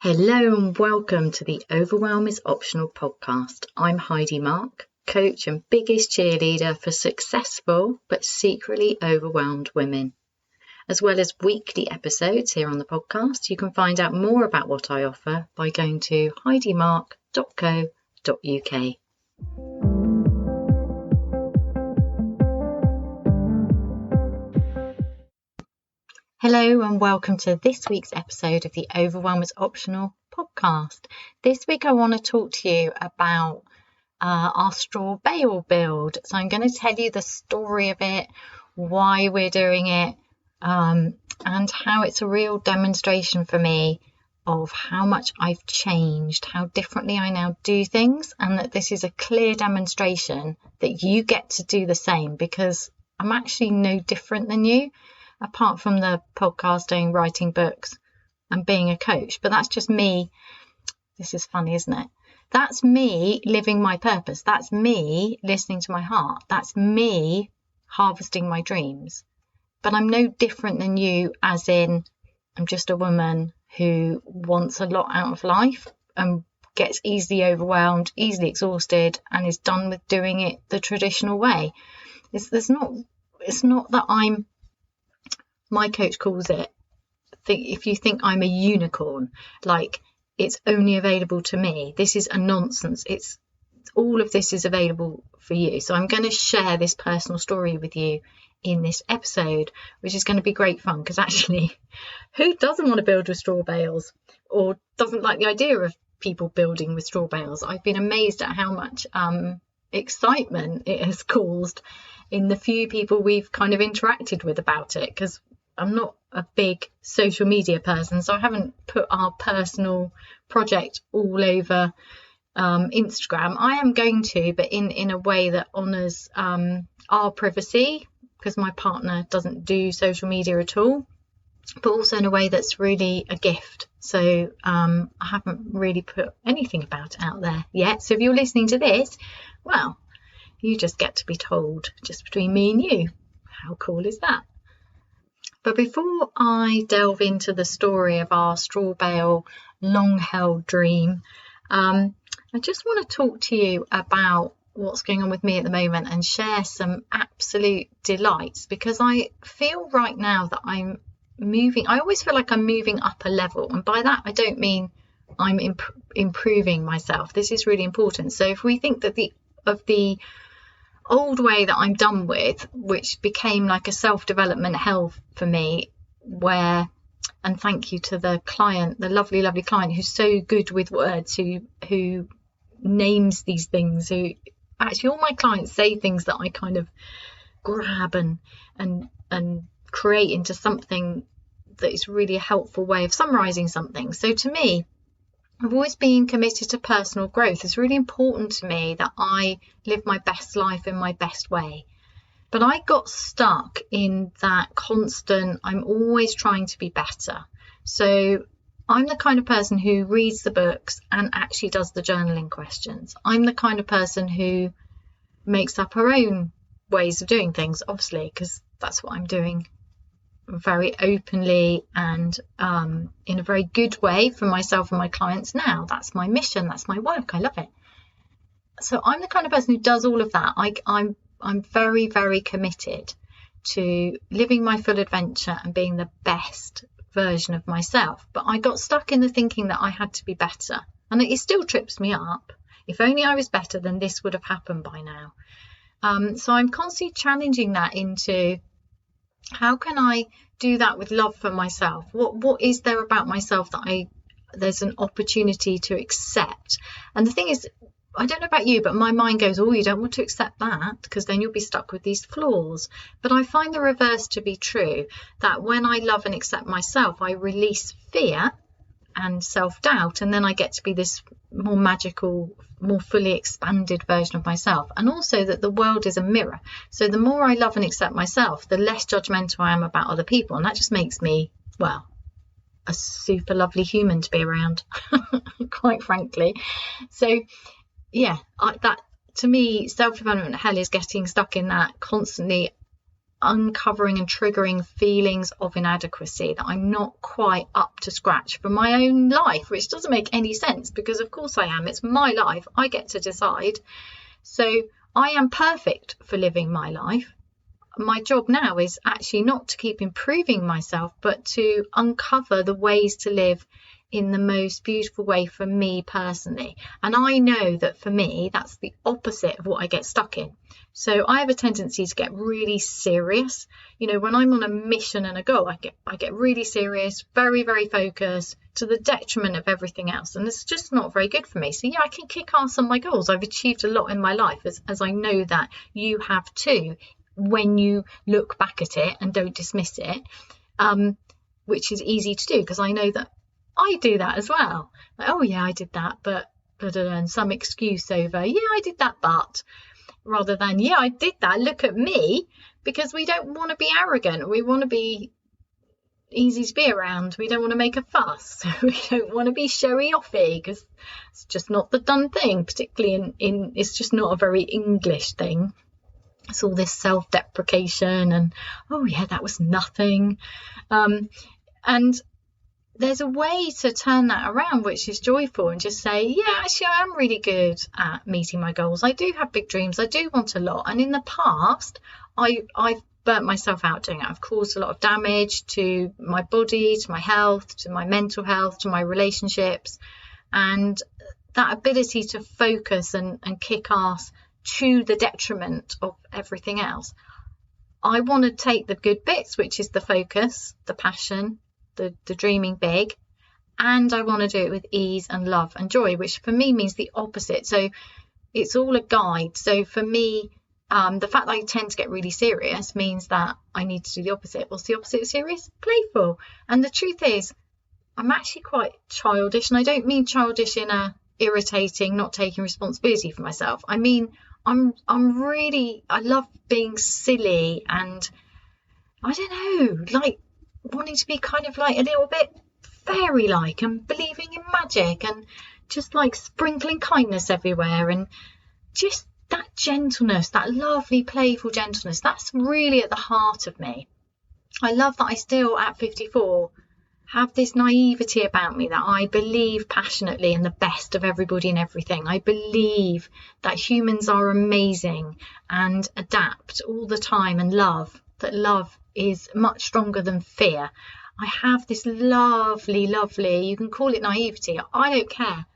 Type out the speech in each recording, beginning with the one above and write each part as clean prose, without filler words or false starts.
Hello and welcome to the Overwhelm is Optional podcast. I'm Heidi, Marke, coach and biggest cheerleader for successful but secretly overwhelmed women. As well as weekly episodes here on the podcast, you can find out more about what I offer by going to heidimarke.co.uk. Hello and welcome to this week's episode of the Overwhelm is Optional podcast. This week I want to talk to you about our straw bale build. So I'm going to tell you the story of it, why we're doing it, and how it's a real demonstration for me of how much I've changed, how differently I now do things, and that this is a clear demonstration that you get to do the same, because I'm actually no different than you, apart from the podcasting, writing books and being a coach. But that's just me. This is funny, isn't it? That's me living my purpose. That's me listening to my heart. That's me harvesting my dreams. But I'm no different than you, as in I'm just a woman who wants a lot out of life and gets easily overwhelmed, easily exhausted, and is done with doing it the traditional way. It's not that I'm, my coach calls it, if you think I'm a unicorn, like it's only available to me, this is a nonsense. It's all of this is available for you. So I'm going to share this personal story with you in this episode, which is going to be great fun, because actually, who doesn't want to build with straw bales or doesn't like the idea of people building with straw bales? I've been amazed at how much excitement it has caused in the few people we've kind of interacted with about it, because I'm not a big social media person, so I haven't put our personal project all over Instagram. I am going to, but in a way that honours our privacy, because my partner doesn't do social media at all, but also in a way that's really a gift. So I haven't really put anything about it out there yet. So if you're listening to this, well, you just get to be told, just between me and you. How cool is that? But before I delve into the story of our straw bale long-held dream, I just want to talk to you about what's going on with me at the moment and share some absolute delights, because I feel right now that I'm moving. I always feel like I'm moving up a level, and by that I don't mean I'm improving myself. This is really important. So if we think that the old way that I'm done with, which became like a self-development hell for me, and thank you to the client, the lovely client who's so good with words, who names these things, who actually, all my clients say things that I kind of grab and create into something that is really a helpful way of summarizing something. So to me, I've always been committed to personal growth. It's really important to me that I live my best life in my best way. But I got stuck in that constant, I'm always trying to be better. So I'm the kind of person who reads the books and actually does the journaling questions. I'm the kind of person who makes up her own ways of doing things, obviously, because that's what I'm doing very openly and in a very good way for myself and my clients now. That's my mission, that's my work, I love it. So I'm the kind of person who does all of that. I'm very, very committed to living my full adventure and being the best version of myself. But I got stuck in the thinking that I had to be better, and it still trips me up. If only I was better, then this would have happened by now. So I'm constantly challenging that into, how can I do that with love for myself? What is there about myself that there's an opportunity to accept? And the thing is, I don't know about you, but my mind goes, oh, you don't want to accept that, because then you'll be stuck with these flaws. But I find the reverse to be true, that when I love and accept myself, I release fear and self-doubt, and then I get to be this more magical, more fully expanded version of myself. And also that the world is a mirror. So the more I love and accept myself, the less judgmental I am about other people. And that just makes me, well, a super lovely human to be around, quite frankly. So yeah, that to me, self-development hell is getting stuck in that constantly uncovering and triggering feelings of inadequacy, that I'm not quite up to scratch for my own life, which doesn't make any sense because of course I am. It's my life. I get to decide. So I am perfect for living my life. My job now is actually not to keep improving myself, but to uncover the ways to live in the most beautiful way for me personally. And I know that for me, that's the opposite of what I get stuck in. So I have a tendency to get really serious. You know, when I'm on a mission and a goal, I get really serious, very, very focused, to the detriment of everything else. And it's just not very good for me. So yeah, I can kick ass on my goals. I've achieved a lot in my life, as I know that you have too, when you look back at it and don't dismiss it, which is easy to do because I know that I do that as well. Like, oh yeah, I did that, but and some excuse over, yeah, I did that, but, rather than, yeah, I did that, look at me, because we don't want to be arrogant. We want to be easy to be around. We don't want to make a fuss. We don't want to be showy offy because it's just not the done thing, particularly in it's just not a very English thing. It's all this self-deprecation and, oh yeah, that was nothing. And there's a way to turn that around, which is joyful, and just say, yeah, actually, I am really good at meeting my goals. I do have big dreams. I do want a lot. And in the past, I've burnt myself out doing it. I've caused a lot of damage to my body, to my health, to my mental health, to my relationships. And that ability to focus and kick ass to the detriment of everything else. I want to take the good bits, which is the focus, the passion, the dreaming big, and I want to do it with ease and love and joy, which for me means the opposite. So it's all a guide. So for me, the fact that I tend to get really serious means that I need to do the opposite. What's the opposite of serious? Playful. And the truth is, I'm actually quite childish, and I don't mean childish in a irritating, not taking responsibility for myself. I mean, I love being silly, and I don't know, like wanting to be kind of like a little bit fairy-like and believing in magic and just like sprinkling kindness everywhere, and just that gentleness, that lovely playful gentleness, that's really at the heart of me. I love that I still at 54 have this naivety about me, that I believe passionately in the best of everybody and everything. I believe that humans are amazing and adapt all the time, and that love is much stronger than fear. I have this lovely, you can call it naivety, I don't care.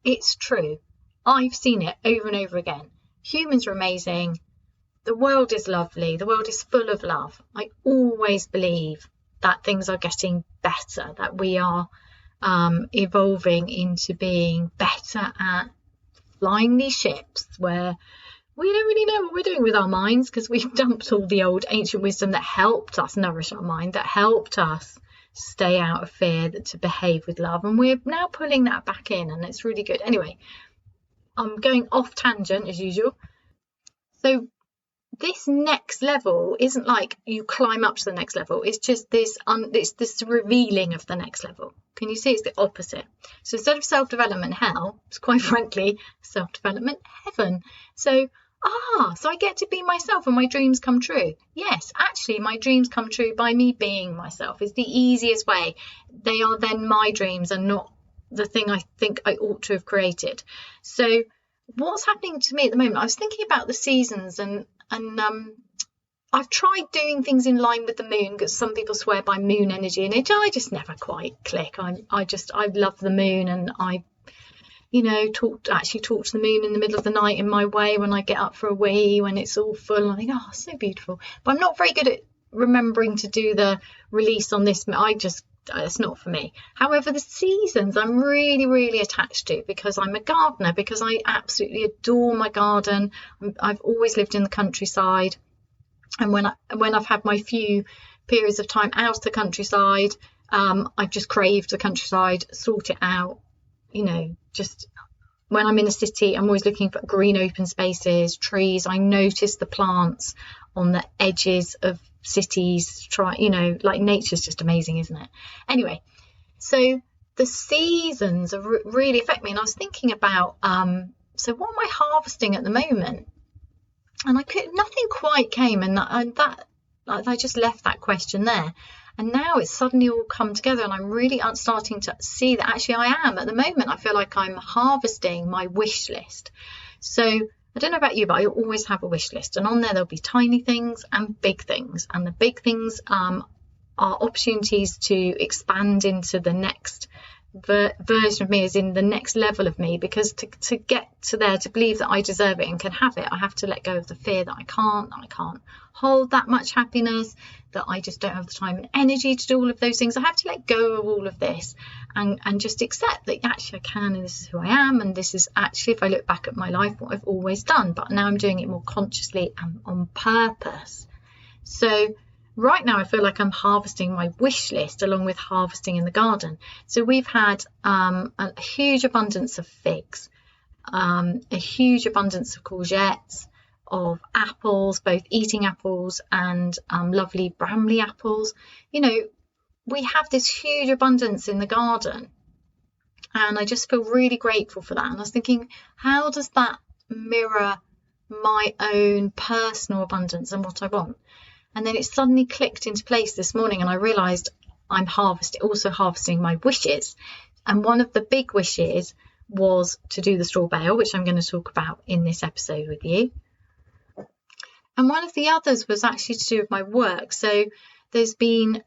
It's true. I've seen it over and over again. Humans are amazing. The world is lovely. The world is full of love. I always believe that things are getting better, that we are evolving into being better at flying these ships where we don't really know what we're doing with our minds, because we've dumped all the old ancient wisdom that helped us nourish our mind, that helped us stay out of fear, to behave with love, and we're now pulling that back in, and it's really good. Anyway, I'm going off tangent as usual. So this next level isn't like you climb up to the next level. It's just this revealing of the next level. Can you see? It's the opposite. So instead of self-development hell, it's quite frankly self-development heaven. So I get to be myself and my dreams come true. Yes, actually my dreams come true by me being myself. It's the easiest way. They are then my dreams and not the thing I think I ought to have created. So what's happening to me at the moment, I was thinking about the seasons, and I've tried doing things in line with the moon, because some people swear by moon energy, and I just never quite click. I love the moon, and I talk to the moon in the middle of the night in my way when I get up for a wee, when it's all full, and I think, oh, so beautiful. But I'm not very good at remembering to do the release on this. It's not for me. However, the seasons I'm really, really attached to, because I'm a gardener, because I absolutely adore my garden. I've always lived in the countryside, and when I've had my few periods of time out of the countryside, I've just craved the countryside, sort it out. Just when I'm in a city, I'm always looking for green open spaces, trees. I notice the plants on the edges of cities. Like nature's just amazing, isn't it? Anyway, so the seasons really affect me, and I was thinking about so what am I harvesting at the moment? And nothing quite came, and that I just left that question there. And now it's suddenly all come together, and I'm really starting to see that actually I am. At the moment, I feel like I'm harvesting my wish list. So I don't know about you, but I always have a wish list, and on there'll be tiny things and big things. And the big things are opportunities to expand into the next version of me, as in the next level of me, because to get to there, to believe that I deserve it and can have it, I have to let go of the fear that I can't hold that much happiness, that I just don't have the time and energy to do all of those things. I have to let go of all of this and just accept that actually I can, and this is who I am, and this is actually, if I look back at my life, what I've always done, but now I'm doing it more consciously and on purpose. So right now I feel like I'm harvesting my wish list along with harvesting in the garden. So we've had a huge abundance of figs, a huge abundance of courgettes, of apples, both eating apples and lovely Bramley apples. You know, we have this huge abundance in the garden, and I just feel really grateful for that. And I was thinking, how does that mirror my own personal abundance and what I want? And then it suddenly clicked into place this morning, and I realised I'm also harvesting my wishes. And one of the big wishes was to do the straw bale, which I'm going to talk about in this episode with you. And one of the others was actually to do with my work. So there's been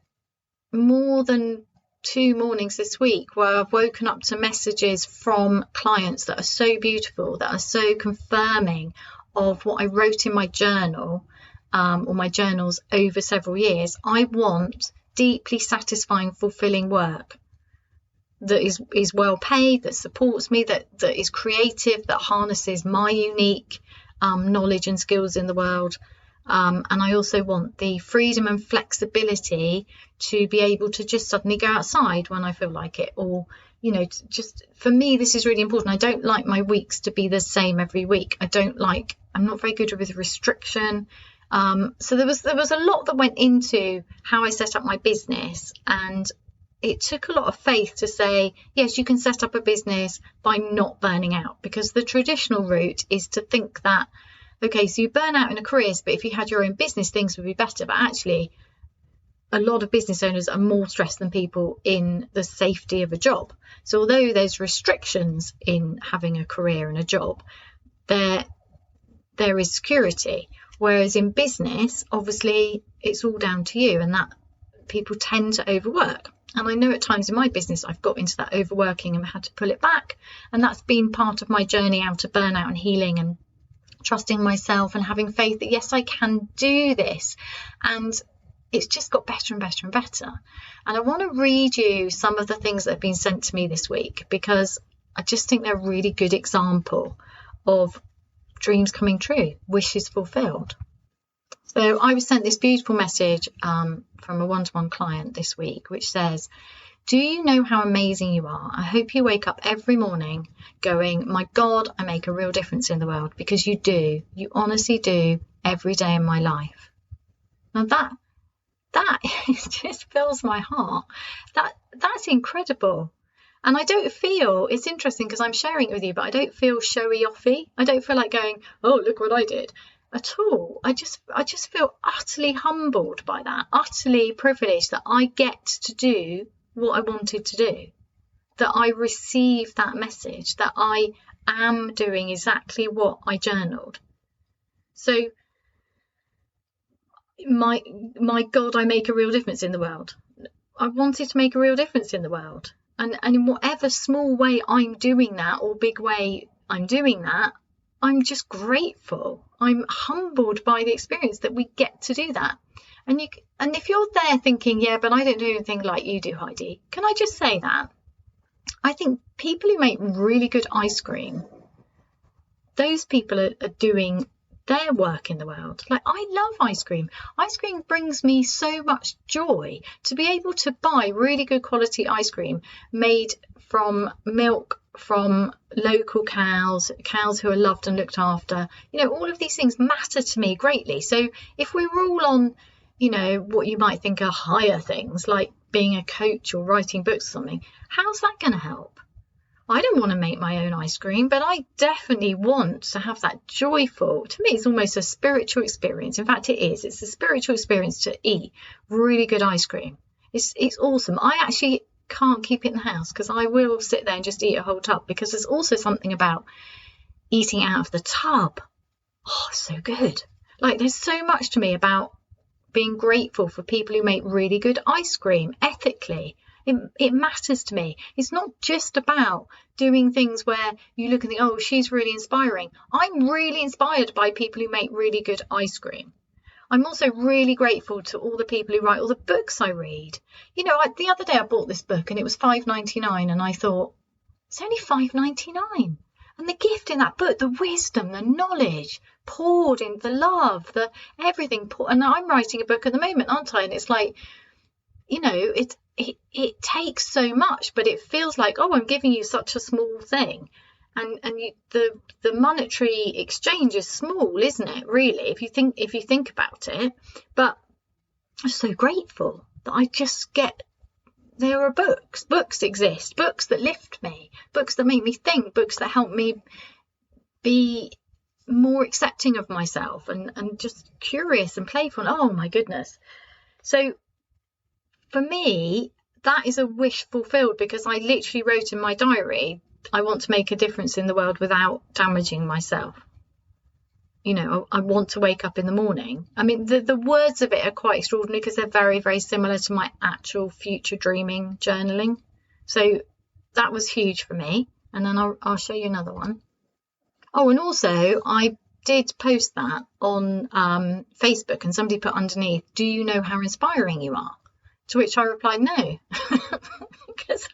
more than 2 mornings this week where I've woken up to messages from clients that are so beautiful, that are so confirming of what I wrote in my journal, or my journals over several years. I want deeply satisfying, fulfilling work that is well paid, that supports me, that is creative, that harnesses my unique knowledge and skills in the world. And I also want the freedom and flexibility to be able to just suddenly go outside when I feel like it, or, you know, just for me, this is really important. I don't like my weeks to be the same every week. I'm not very good with restriction. So there was a lot that went into how I set up my business, and it took a lot of faith to say, yes, you can set up a business by not burning out, because the traditional route is to think that, okay, so you burn out in a career, but if you had your own business, things would be better. But actually, a lot of business owners are more stressed than people in the safety of a job. So although there's restrictions in having a career and a job, there is security. Whereas in business, obviously, it's all down to you, and that people tend to overwork. And I know at times in my business, I've got into that overworking and had to pull it back. And that's been part of my journey out of burnout and healing, and trusting myself and having faith that, yes, I can do this. And it's just got better and better and better. And I want to read you some of the things that have been sent to me this week, because I just think they're a really good example of dreams coming true, wishes fulfilled. So I was sent this beautiful message from a one-to-one client this week, which says, do you know how amazing you are? I hope you wake up every morning going, my God, I make a real difference in the world, because you do. You honestly do every day in my life. Now that just fills my heart. That's incredible. And I don't feel, it's interesting because I'm sharing it with you, but I don't feel showy-offy. I don't feel like going, oh, look what I did at all. I just feel utterly humbled by that, utterly privileged that I get to do what I wanted to do, that I received that message, that I am doing exactly what I journaled. So my God, I make a real difference in the world. I wanted to make a real difference in the world. And in whatever small way I'm doing that, or big way I'm doing that, I'm just grateful. I'm humbled by the experience that we get to do that. And if you're there thinking, yeah, but I don't do anything like you do, Heidi, can I just say that? I think people who make really good ice cream, those people are doing their work in the world. Like, I love ice cream. Ice cream brings me so much joy. To be able to buy really good quality ice cream made from milk from local cows who are loved and looked after, all of these things matter to me greatly. So if we were all on, what you might think are higher things, like being a coach or writing books or something, how's that going to help? I don't want to make my own ice cream, but I definitely want to have that joyful, to me, it's almost a spiritual experience. In fact, it is. It's a spiritual experience to eat really good ice cream. It's awesome. I actually can't keep it in the house because I will sit there and just eat a whole tub, because there's also something about eating out of the tub. Oh, so good. Like, there's so much to me about being grateful for people who make really good ice cream ethically. It matters to me. It's not just about doing things where you look and think, oh, she's really inspiring. I'm really inspired by people who make really good ice cream. I'm also really grateful to all the people who write all the books I read. You know, the other day I bought this book and it was $5.99, and I thought, it's only $5.99. And the gift in that book, the wisdom, the knowledge poured in, the love, the everything. And I'm writing a book at the moment, aren't I? And it's like, you know, it takes so much, but it feels like, oh, I'm giving you such a small thing. And the monetary exchange is small, isn't it, really, if you think about it. But I'm so grateful that I just get, there are books exist, books that lift me, books that make me think, books that help me be more accepting of myself and just curious and playful. Oh my goodness. So for me, that is a wish fulfilled, because I literally wrote in my diary, I want to make a difference in the world without damaging myself. You know, I want to wake up in the morning. I mean, the words of it are quite extraordinary because they're very, very similar to my actual future dreaming journaling. So that was huge for me. And then I'll show you another one. Oh, and also I did post that on Facebook, and somebody put underneath, do you know how inspiring you are? To which I replied, no, because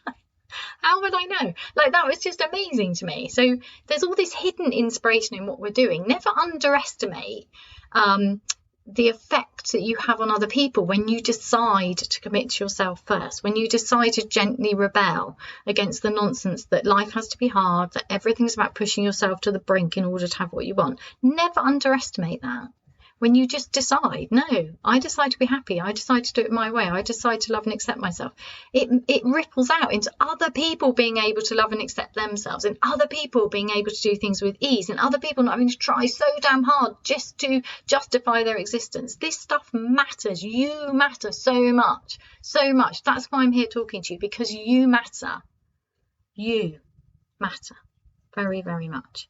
how would I know? Like, that was just amazing to me. So there's all this hidden inspiration in what we're doing. Never underestimate the effect that you have on other people when you decide to commit to yourself first, when you decide to gently rebel against the nonsense that life has to be hard, that everything's about pushing yourself to the brink in order to have what you want. Never underestimate that. When you just decide, no, I decide to be happy, I decide to do it my way, I decide to love and accept myself, it ripples out into other people being able to love and accept themselves, and other people being able to do things with ease, and other people not having to try so damn hard just to justify their existence. This stuff matters. You matter so much, so much. That's why I'm here talking to you, because you matter. You matter very, very much.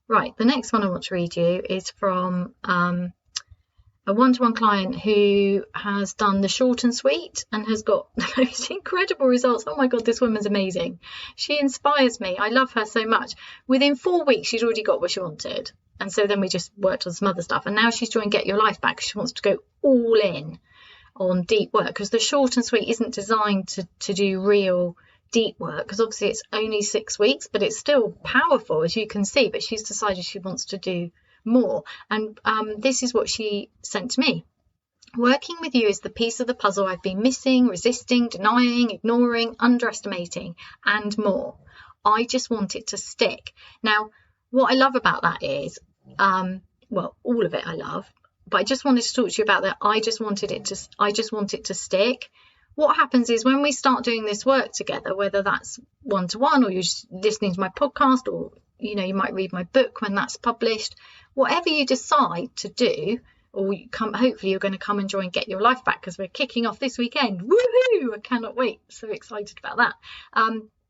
Right, the next one I want to read you is from a one-to-one client who has done the short and sweet and has got those incredible results. Oh my God, this woman's amazing. She inspires me. I love her so much. Within 4 weeks, she'd already got what she wanted. And so then we just worked on some other stuff. And now she's joined Get Your Life Back. She wants to go all in on deep work, because the short and sweet isn't designed to do real deep work, because obviously it's only 6 weeks, but it's still powerful, as you can see. But she's decided she wants to do more, and this is what she sent to me. Working with you is the piece of the puzzle I've been missing, resisting, denying, ignoring, underestimating, and more. I just want it to stick. Now, what I love about that is, well, all of it I love, but I just wanted to talk to you about that. I just want it to stick. What happens is, when we start doing this work together, whether that's one-to-one or you're just listening to my podcast, or, you know, you might read my book when that's published, whatever you decide to do, or hopefully you're going to come and join Get Your Life Back, because we're kicking off this weekend. Woohoo! I cannot wait. So excited about that.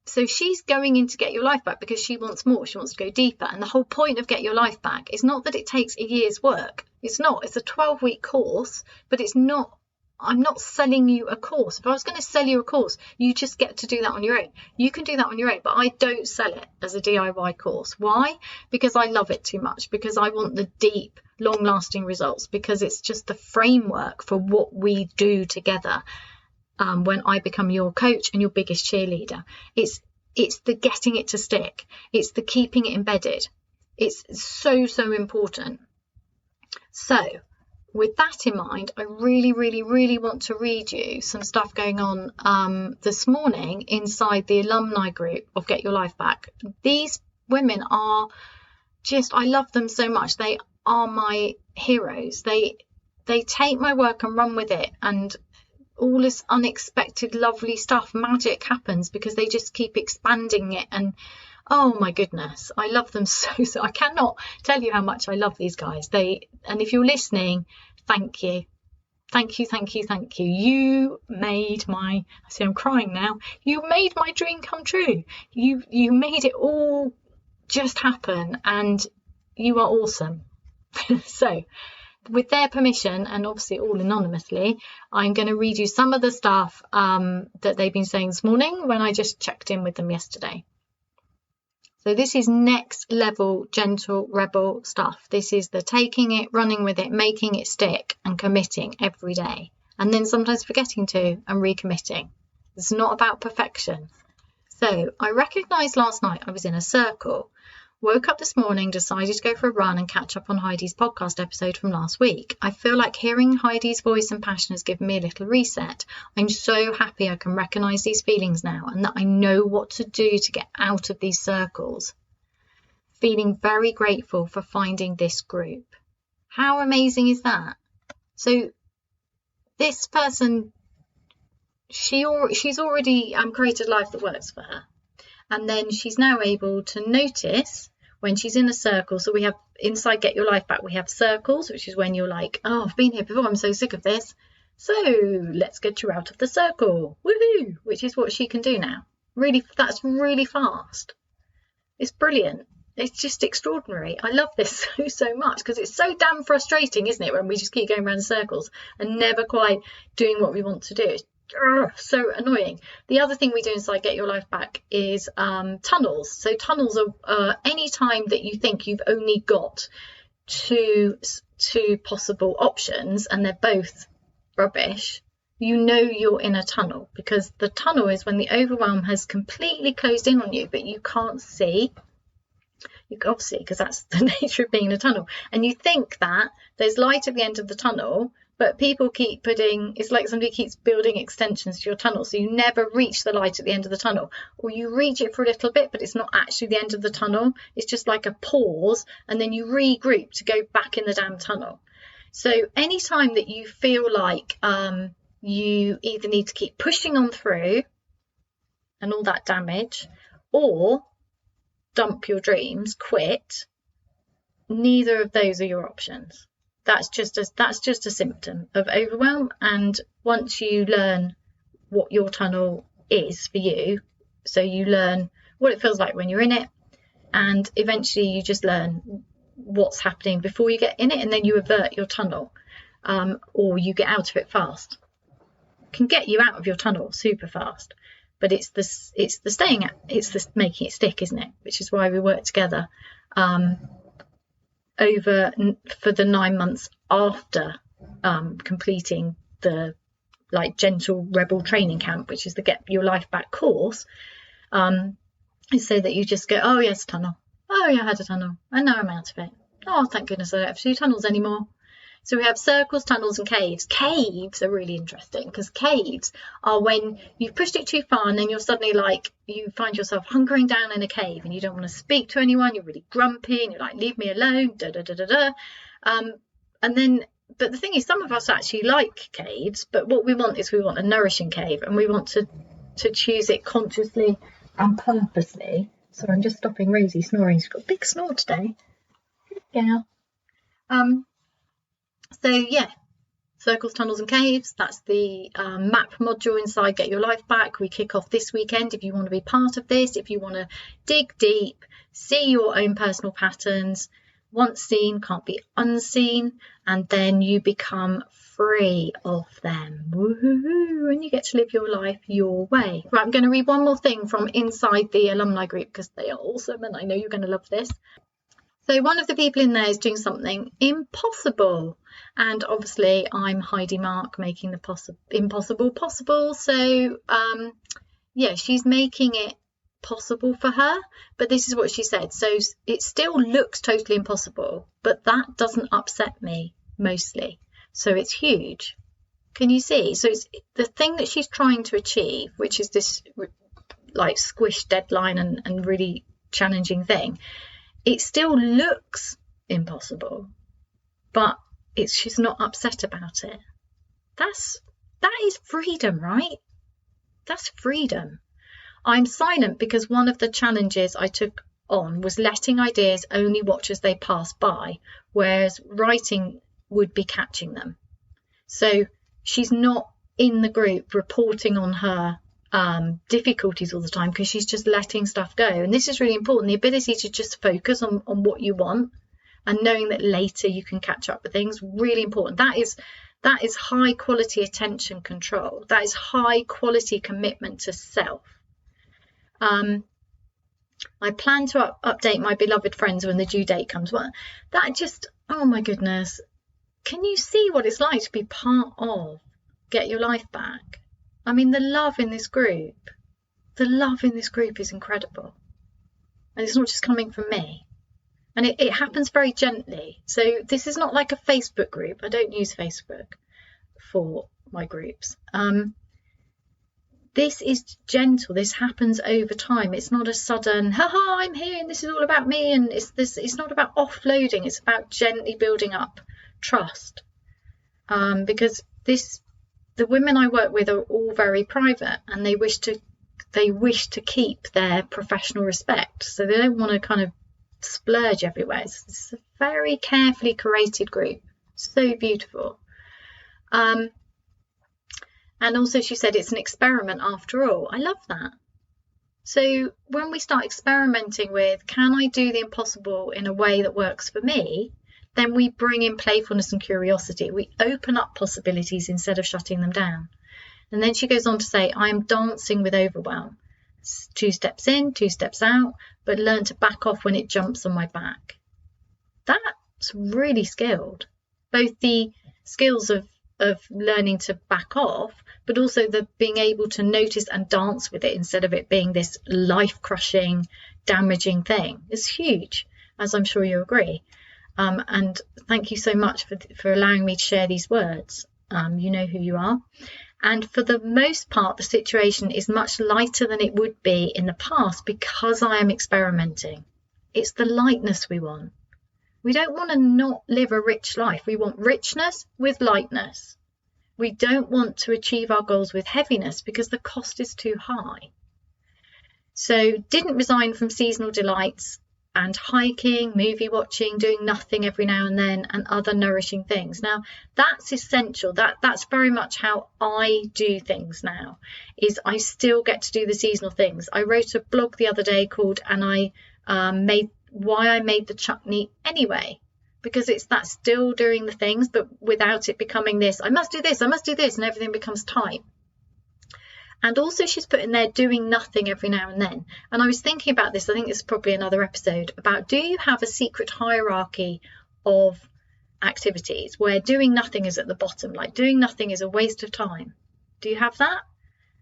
So she's going in to Get Your Life Back because she wants more. She wants to go deeper. And the whole point of Get Your Life Back is not that it takes a year's work. It's not. It's a 12-week course, but it's not. I'm not selling you a course. If I was going to sell you a course, you just get to do that on your own. You can do that on your own, but I don't sell it as a DIY course. Why? Because I love it too much, because I want the deep, long-lasting results, because it's just the framework for what we do together when I become your coach and your biggest cheerleader. It's the getting it to stick. It's the keeping it embedded. It's so, so important. So, with that in mind, I really, really, really want to read you some stuff going on this morning inside the alumni group of Get Your Life Back. These women are just, I love them so much. They are my heroes. They take my work and run with it, and all this unexpected lovely stuff, magic happens because they just keep expanding it. And oh my goodness, I love them so. I cannot tell you how much I love these guys. And if you're listening, thank you. Thank you. You made I see I'm crying now. You made my dream come true. You made it all just happen, and you are awesome. So with their permission, and obviously all anonymously, I'm going to read you some of the stuff that they've been saying this morning when I just checked in with them yesterday. So this is next level gentle rebel stuff. This is the taking it, running with it, making it stick and committing every day. And then sometimes forgetting to and recommitting. It's not about perfection. So I recognised last night I was in a circle. Woke up this morning, decided to go for a run and catch up on Heidi's podcast episode from last week. I feel like hearing Heidi's voice and passion has given me a little reset. I'm so happy I can recognise these feelings now and that I know what to do to get out of these circles. Feeling very grateful for finding this group. How amazing is that? So this person, she's already created a life that works for her. And then she's now able to notice when she's in a circle. So we have inside Get Your Life Back, we have circles, which is when you're like, oh, I've been here before, I'm so sick of this. So let's get you out of the circle. Woohoo! Which is what she can do now. Really, that's really fast. It's brilliant. It's just extraordinary. I love this so much because it's so damn frustrating, isn't it, when we just keep going around in circles and never quite doing what we want to do. It's so annoying. The other thing we do inside Get Your Life Back is tunnels. So tunnels are any time that you think you've only got two possible options and they're both rubbish, you know you're in a tunnel, because the tunnel is when the overwhelm has completely closed in on you, but you can't see. You can't see because that's the nature of being in a tunnel. And you think that there's light at the end of the tunnel, but people keep it's like somebody keeps building extensions to your tunnel. So you never reach the light at the end of the tunnel, or you reach it for a little bit, but it's not actually the end of the tunnel. It's just like a pause, and then you regroup to go back in the damn tunnel. So anytime that you feel like you either need to keep pushing on through and all that damage, or dump your dreams, quit, neither of those are your options. That's just a symptom of overwhelm. And once you learn what your tunnel is for you, so you learn what it feels like when you're in it, and eventually you just learn what's happening before you get in it, and then you avert your tunnel, or you get out of it fast. It can get you out of your tunnel super fast, but it's the making it stick, isn't it? Which is why we work together. Over for the 9 months after completing the gentle rebel training camp, which is the Get Your Life Back course, is so that you just go, oh yes, tunnel, oh yeah, I had a tunnel and now I'm out of it, oh thank goodness I don't have to do tunnels anymore. So we have circles, tunnels and caves. Caves are really interesting because caves are when you've pushed it too far and then you're suddenly you find yourself hunkering down in a cave and you don't want to speak to anyone. You're really grumpy and you're like, leave me alone, but the thing is, some of us actually like caves, but what we want a nourishing cave, and we want to choose it consciously and purposely. So I'm just stopping Rosie snoring. She's got a big snore today. Good girl. So yeah, circles, tunnels and caves, that's the map module inside Get Your Life Back. We kick off this weekend. If you want to be part of this, if you want to dig deep, see your own personal patterns, once seen can't be unseen, and then you become free of them. Woohoo! And you get to live your life your way. Right, I'm going to read one more thing from inside the alumni group because they are awesome and I know you're going to love this. So one of the people in there is doing something impossible. And obviously I'm Heidi Marke, making the impossible possible. So yeah, she's making it possible for her. But this is what she said. So it still looks totally impossible, but that doesn't upset me mostly. So it's huge. Can you see? So it's the thing that she's trying to achieve, which is this squished deadline and really challenging thing. It still looks impossible, but she's not upset about it. That's That is freedom, right? That's freedom. I'm silent because one of the challenges I took on was letting ideas only watch as they pass by, whereas writing would be catching them. So she's not in the group reporting on her difficulties all the time, because she's just letting stuff go. And this is really important, the ability to just focus on what you want, and knowing that later you can catch up with things, really important. That is high quality attention control. That is high quality commitment to self. I plan to update my beloved friends when the due date comes. Well, that just, oh my goodness, can you see what it's like to be part of Get Your Life Back? I mean, the love in this group is incredible. And it's not just coming from me. And it happens very gently. So this is not like a Facebook group. I don't use Facebook for my groups. This is gentle. This happens over time. It's not a sudden, haha, I'm here and this is all about me. And it's not about offloading. It's about gently building up trust. Because the women I work with are all very private, and they wish to keep their professional respect. So they don't want to kind of splurge everywhere. It's a very carefully curated group. So beautiful. And also she said it's an experiment after all. I love that. So when we start experimenting with, can I do the impossible in a way that works for me, then we bring in playfulness and curiosity. We open up possibilities instead of shutting them down. And then she goes on to say, I am dancing with overwhelm. 2 steps in, 2 steps out, but learn to back off when it jumps on my back. That's really skilled. Both the skills of learning to back off, but also the being able to notice and dance with it instead of it being this life-crushing, damaging thing. It's huge, as I'm sure you agree. And thank you so much for allowing me to share these words. You know who you are. And for the most part, the situation is much lighter than it would be in the past because I am experimenting. It's the lightness we want. We don't want to not live a rich life. We want richness with lightness. We don't want to achieve our goals with heaviness because the cost is too high. So didn't resign from seasonal delights and hiking, movie watching, doing nothing every now and then, and other nourishing things. Now, that's essential. That's very much how I do things now, is I still get to do the seasonal things. I wrote a blog the other day called I made the chutney anyway, because that's still doing the things, but without it becoming this, I must do this, and everything becomes tight. And also she's put in there doing nothing every now and then. And I was thinking about this, I think it's probably another episode, about do you have a secret hierarchy of activities where doing nothing is at the bottom, like doing nothing is a waste of time? Do you have that?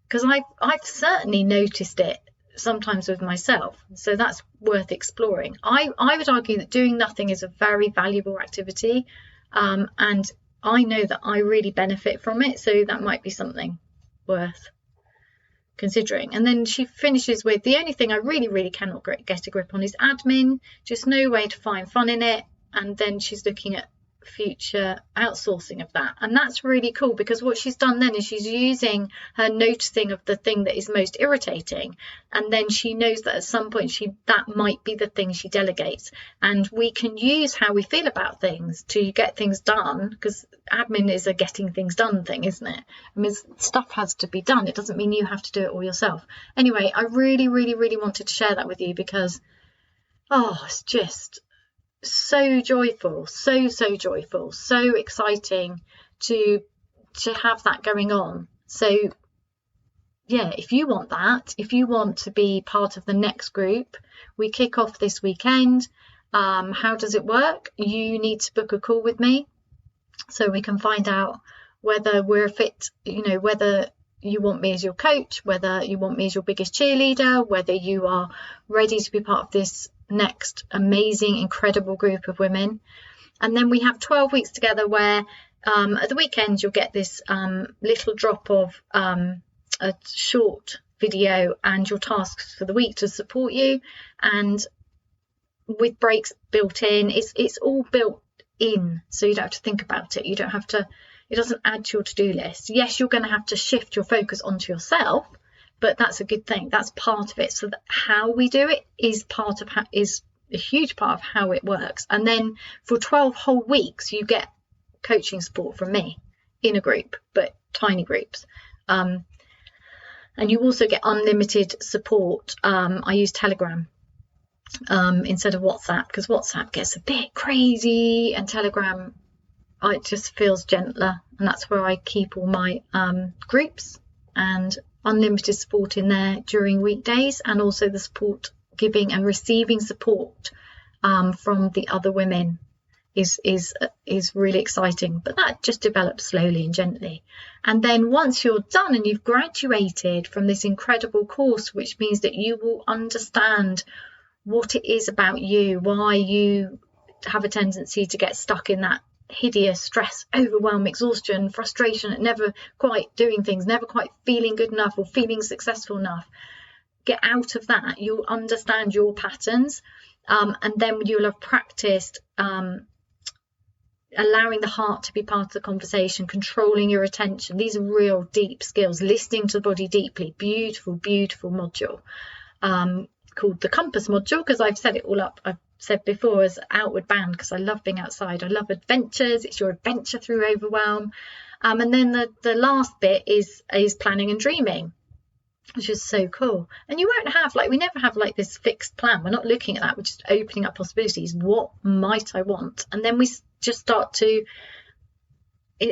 Because I've certainly noticed it sometimes with myself. So that's worth exploring. I would argue that doing nothing is a very valuable activity. And I know that I really benefit from it. So that might be something worth considering. And then she finishes with, the only thing I really cannot get a grip on is admin, just no way to find fun in it. And then she's looking at future outsourcing of that, and that's really cool, because what she's done then is she's using her noticing of the thing that is most irritating, and then she knows that at some point that might be the thing she delegates. And we can use how we feel about things to get things done, because admin is a getting things done thing, isn't it? I mean, stuff has to be done. It doesn't mean you have to do it all yourself. Anyway, I really wanted to share that with you because it's just so joyful, so joyful, so exciting to have that going on. So yeah, if you want that, if you want to be part of the next group, we kick off this weekend. How does it work? You need to book a call with me so we can find out whether we're fit, whether you want me as your coach, whether you want me as your biggest cheerleader, whether you are ready to be part of this next amazing, incredible group of women. And then we have 12 weeks together where at the weekend you'll get this little drop of a short video and your tasks for the week to support you, and with breaks built in. It's all built in, so you don't have to think about it. You don't have to It doesn't add to your to-do list. Yes, you're going to have to shift your focus onto yourself, but that's a good thing. That's part of it. So that how we do it is a huge part of how it works. And then for 12 whole weeks, you get coaching support from me in a group, but tiny groups. And you also get unlimited support. I use Telegram instead of WhatsApp, because WhatsApp gets a bit crazy, and Telegram, it just feels gentler, and that's where I keep all my groups, and unlimited support in there during weekdays, and also the support giving and receiving support from the other women is really exciting. But that just develops slowly and gently. And then once you're done and you've graduated from this incredible course, which means that you will understand what it is about you, why you have a tendency to get stuck in that hideous stress, overwhelm, exhaustion, frustration at never quite doing things, never quite feeling good enough or feeling successful enough. Get out of that. You'll understand your patterns, and then you'll have practiced allowing the heart to be part of the conversation, controlling your attention. These are real deep skills. Listening to the body deeply. Beautiful, beautiful module called the compass module, because I've set it all up. I've said before as outward bound, because I love being outside. I love adventures. It's your adventure through overwhelm. And then the last bit is planning and dreaming, which is so cool. And you won't have, we never have this fixed plan. We're not looking at that. We're just opening up possibilities. What might I want? And then we just start to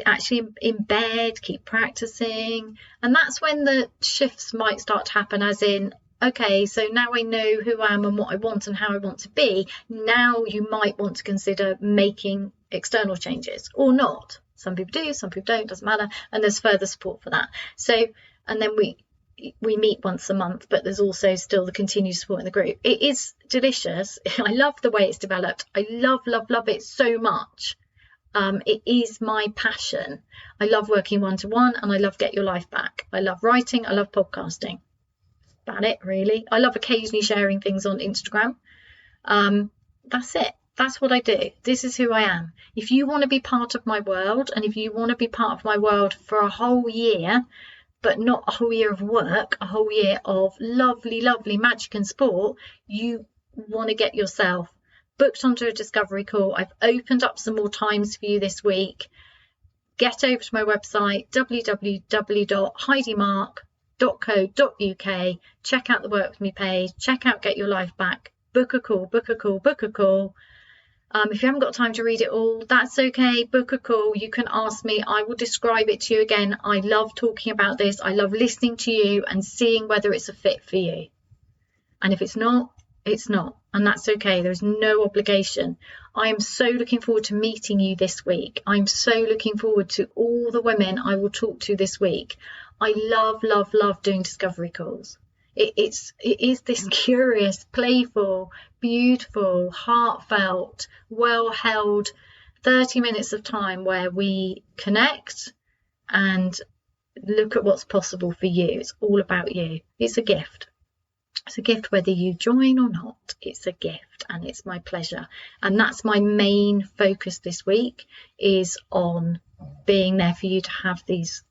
actually embed, keep practicing. And that's when the shifts might start to happen, as in, okay, so now I know who I am and what I want and how I want to be. Now you might want to consider making external changes, or not. Some people do, some people don't, doesn't matter. And there's further support for that. So, and then we meet once a month, but there's also still the continued support in the group. It is delicious. I love the way it's developed. I love it so much. It is my passion. I love working one-to-one, and I love Get Your Life Back. I love writing. I love podcasting. That's about it, really. I love occasionally sharing things on Instagram. That's it. That's what I do. This is who I am. If you want to be part of my world, and if you want to be part of my world for a whole year, but not a whole year of work, a whole year of lovely, lovely magic and sport, you want to get yourself booked onto a discovery call. I've opened up some more times for you this week. Get over to my website, www.heidimark.co.uk. Check out the Work With Me page. Check out Get Your Life Back. Book a call, book a call, book a call. If you haven't got time to read it all, that's okay. Book a call. You can ask me. I will describe it to you again. I love talking about this. I love listening to you and seeing whether it's a fit for you. And if it's not, it's not. And that's okay. There's no obligation. I am so looking forward to meeting you this week. I'm so looking forward to all the women I will talk to this week. I love, love, love doing discovery calls. It is this curious, playful, beautiful, heartfelt, well-held 30 minutes of time where we connect and look at what's possible for you. It's all about you. It's a gift. It's a gift whether you join or not. It's a gift, and it's my pleasure. And that's my main focus this week, is on being there for you to have this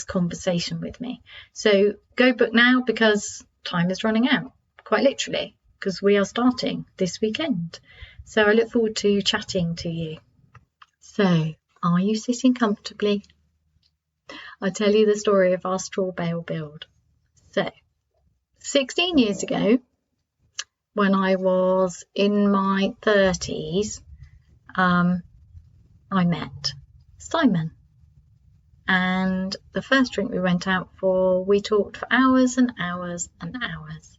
conversation with me. So go book now, because time is running out, quite literally, because we are starting this weekend. So I look forward to chatting to you. So are you sitting comfortably? I'll tell you the story of our straw bale build. So 16 years ago, when I was in my 30s, I met Simon. And the first drink we went out for, we talked for hours and hours and hours.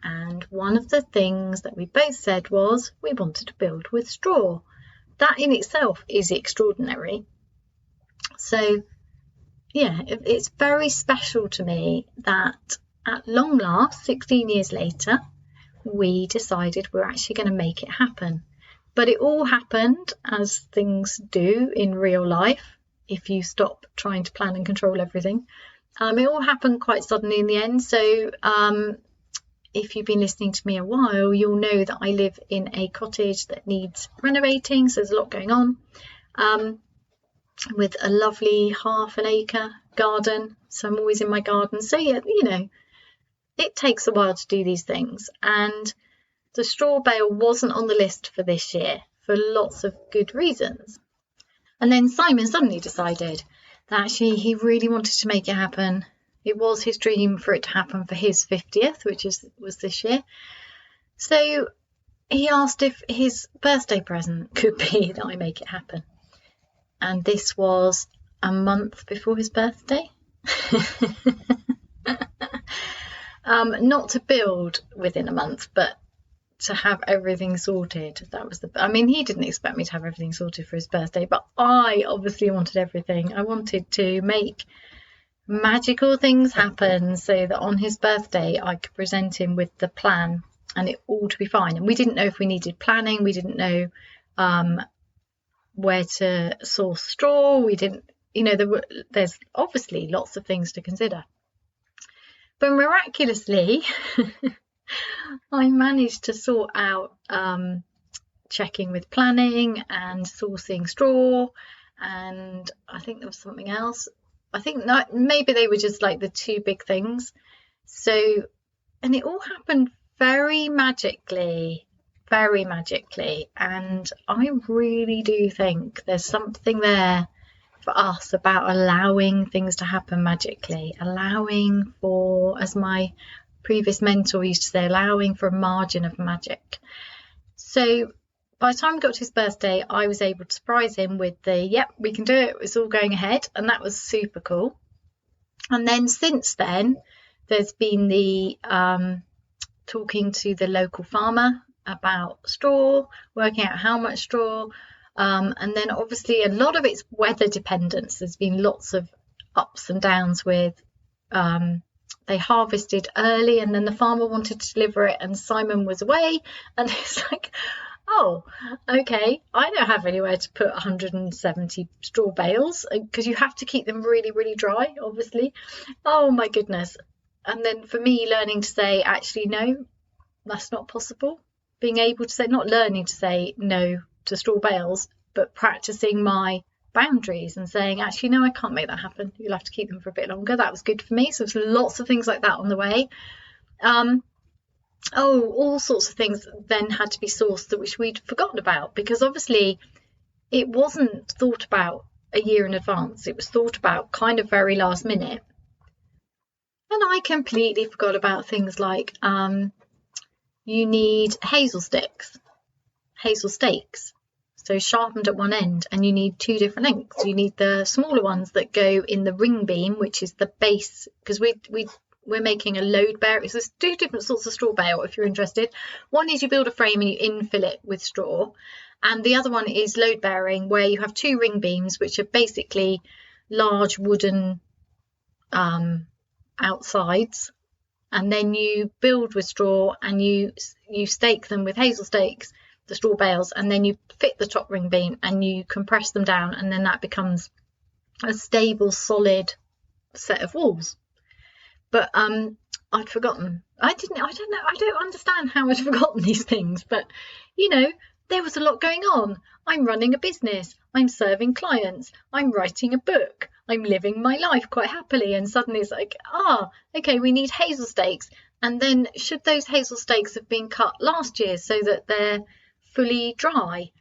And one of the things that we both said was we wanted to build with straw. That in itself is extraordinary. So, yeah, it's very special to me that at long last, 16 years later, we decided we're actually going to make it happen. But it all happened, as things do in real life, if you stop trying to plan and control everything. It all happened quite suddenly in the end. So if you've been listening to me a while, you'll know that I live in a cottage that needs renovating. So there's a lot going on. with a lovely 1/2 acre garden. So I'm always in my garden. So yeah, it takes a while to do these things. And the straw bale wasn't on the list for this year for lots of good reasons. And then Simon suddenly decided that actually he really wanted to make it happen. It was his dream for it to happen for his 50th, which was this year. So he asked if his birthday present could be that I make it happen. And this was a month before his birthday. Not to build within a month, but to have everything sorted. That was he didn't expect me to have everything sorted for his birthday, but I obviously wanted everything. I wanted to make magical things happen so that on his birthday I could present him with the plan and it all to be fine. And we didn't know if we needed planning. We didn't know where to source straw. We didn't, there's obviously lots of things to consider. But miraculously, I managed to sort out checking with planning and sourcing straw, and I think there was something else. I think maybe they were just like the two big things. So, and it all happened very magically, and I really do think there's something there for us about allowing things to happen magically, allowing for, as my previous mentor used to say, allowing for a margin of magic. So by the time we got to his birthday, I was able to surprise him with yep, we can do it, it's all going ahead, and that was super cool. And then since then, there's been the talking to the local farmer about straw, working out how much straw, and then obviously a lot of it's weather dependent. There's been lots of ups and downs with they harvested early and then the farmer wanted to deliver it and Simon was away, and it's like, oh, okay, I don't have anywhere to put 170 straw bales because you have to keep them really, really dry, obviously. Oh my goodness. And then for me, learning to say, actually, no, that's not possible. Being able to say, not learning to say no to straw bales, but practicing my boundaries and saying, actually, no, I can't make that happen. You'll have to keep them for a bit longer. That was good for me. So there's lots of things like that on the way. All sorts of things then had to be sourced which we'd forgotten about, because obviously it wasn't thought about a year in advance. It was thought about kind of very last minute. And I completely forgot about things like you need hazel stakes, so sharpened at one end, and you need two different lengths. You need the smaller ones that go in the ring beam, which is the base, because we're making a load bearer. So there's two different sorts of straw bale if you're interested. One is you build a frame and you infill it with straw, and the other one is load bearing, where you have two ring beams, which are basically large wooden outsides, and then you build with straw and you stake them with hazel stakes, the straw bales, and then you fit the top ring beam and you compress them down, and then that becomes a stable, solid set of walls. But I'd forgotten. I don't understand how I'd forgotten these things, but there was a lot going on. I'm running a business, I'm serving clients, I'm writing a book, I'm living my life quite happily, and suddenly it's like, okay, we need hazel stakes. And then should those hazel stakes have been cut last year so that they're fully dry?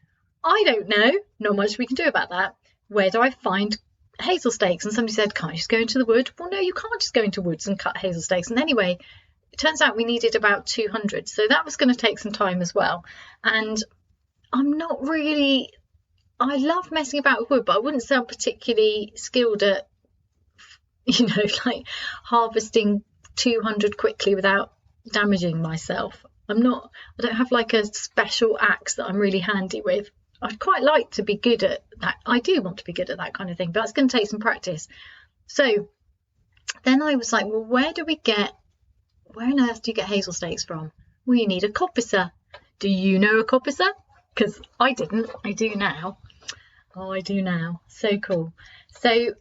I don't know, not much we can do about that. Where do I find hazel stakes? And somebody said, can't you just go into the wood? Well, no, you can't just go into woods and cut hazel stakes. And anyway, it turns out we needed about 200, so that was going to take some time as well. And I'm not really, I love messing about with wood, but I wouldn't say I'm particularly skilled at like harvesting 200 quickly without damaging myself. I don't have like a special axe that I'm really handy with. I'd quite like to be good at that. I do want to be good at that kind of thing, but it's going to take some practice. So then I was like, well, where on earth do you get hazel stakes from? Well, you need a coppicer. Do you know a coppicer? Because I didn't. I do now. Oh, I do now. So cool. So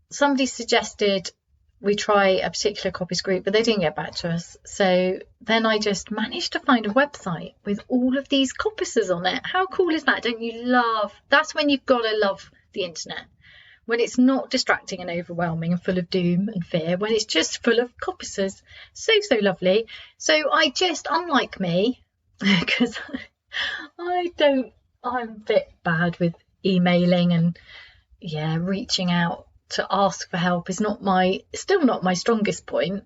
somebody suggested we try a particular coppice group, but they didn't get back to us. So then I just managed to find a website with all of these coppicers on it. How cool is that? Don't you love? That's when you've got to love the internet, when it's not distracting and overwhelming and full of doom and fear, when it's just full of coppicers. So lovely. So I just, unlike me, because I'm a bit bad with emailing and reaching out to ask for help is still not my strongest point.